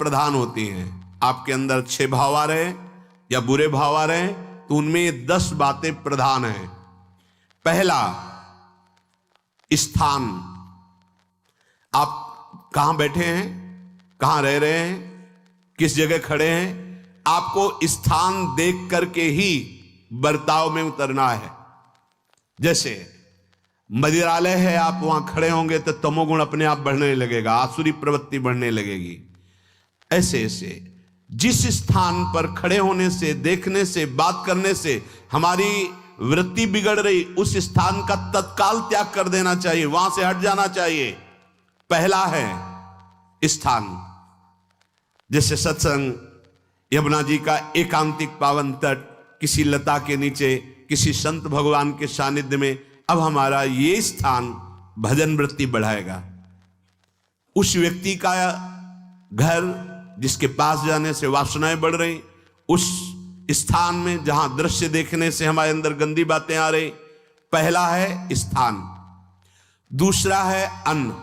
प्रधान होती हैं। आपके अंदर 6 भाव आ रहे या बुरे भाव आ रहे तो उनमें 10 बातें प्रधान हैं। पहला, स्थान। आप कहां बैठे हैं, कहां रह रहे हैं, किस जगह खड़े हैं, आपको स्थान देख करके ही बर्ताव में उतरना है। जैसे मंदिरालय है, आप वहां खड़े होंगे तो तमोगुण अपने आप बढ़ने लगेगा, आसुरी प्रवृत्ति बढ़ने लगेगी। ऐसे ऐसे जिस स्थान पर खड़े होने से, देखने से, बात करने से हमारी वृत्ति बिगड़ रही, उस स्थान का तत्काल त्याग कर देना चाहिए, वहां से हट जाना चाहिए। पहला है स्थान। जैसे सत्संग, यमुना जी का एकांतिक पावन तट, किसी लता के नीचे, किसी संत भगवान के सानिध्य में, अब हमारा ये स्थान भजन वृत्ति बढ़ाएगा। उस व्यक्ति का घर जिसके पास जाने से वासनाएं बढ़ रही, उस स्थान में जहां दृश्य देखने से हमारे अंदर गंदी बातें आ रही, पहला है स्थान। दूसरा है अन्न।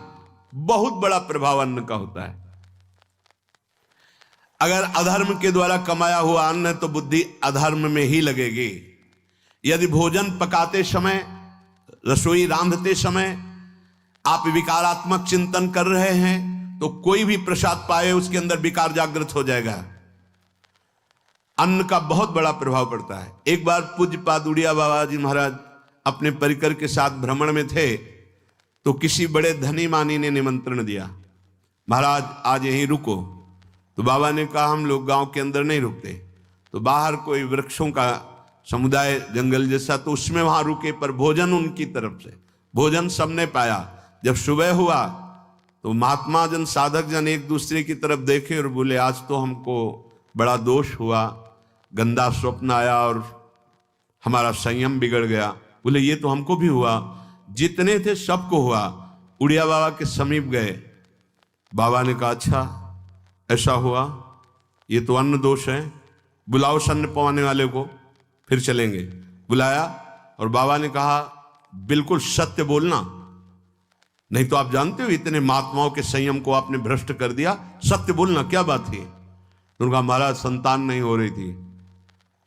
बहुत बड़ा प्रभाव अन्न का होता है। अगर अधर्म के द्वारा कमाया हुआ अन्न है तो बुद्धि अधर्म में ही लगेगी। यदि भोजन पकाते समय, रसोई रांधते समय आप विकारात्मक चिंतन कर रहे हैं तो कोई भी प्रसाद पाए उसके अंदर विकार जागृत हो जाएगा। अन्न का बहुत बड़ा प्रभाव पड़ता है। एक बार पूज्य पाद उड़िया बाबा जी महाराज अपने परिकर के साथ भ्रमण में थे तो किसी बड़े धनी मानी ने निमंत्रण दिया, महाराज आज यहीं रुको। तो बाबा ने कहा हम लोग गांव के अंदर नहीं रुकते, तो बाहर कोई वृक्षों का समुदाय, जंगल जैसा, तो उसमें वहां रुके, पर भोजन उनकी तरफ से, भोजन सबने पाया। जब सुबह हुआ तो महात्मा जन, साधक जन एक दूसरे की तरफ देखे और बोले आज तो हमको बड़ा दोष हुआ, गंदा स्वप्न आया और हमारा संयम बिगड़ गया। बोले ये तो हमको भी हुआ, जितने थे सबको हुआ। उड़िया बाबा के समीप गए, बाबा ने कहा अच्छा ऐसा हुआ, ये तो अन्न दोष है, बुलाओ सन्न पवाने वाले को, फिर चलेंगे। बुलाया और बाबा ने कहा बिल्कुल सत्य बोलना, नहीं तो आप जानते हो इतने महात्माओं के संयम को आपने भ्रष्ट कर दिया, सत्य बोलना क्या बात थी। उनका महाराज संतान नहीं हो रही थी,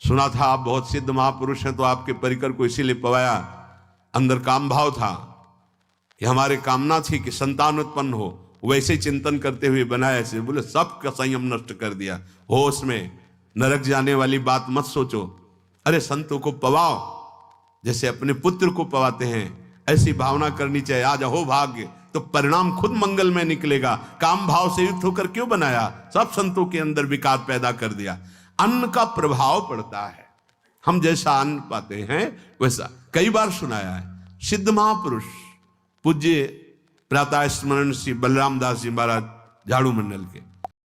सुना था आप बहुत सिद्ध महापुरुष हैं तो आपके परिकर को इसीलिए पवाया, अंदर काम भाव था कि हमारे कामना थी कि संतान उत्पन्न हो, वैसे चिंतन करते हुए बनाया ऐसे। बोले सबका संयम नष्ट कर दिया, होश में, नरक जाने वाली बात मत सोचो। अरे संतों को पवाओ जैसे अपने पुत्र को पवाते हैं, ऐसी भावना करनी चाहिए। आज हो भाग्य तो परिणाम खुद मंगल में निकलेगा। काम भाव से युक्त होकर क्यों बनाया, सब संतों के अंदर विकार पैदा कर दिया। अन्न का प्रभाव पड़ता है, हम जैसा अन्न पाते हैं वैसा। कई बार सुनाया है, सिद्ध महापुरुष पूज्य प्रातः स्मरण श्री बलराम दास जी महाराज झाड़ू मंडल के,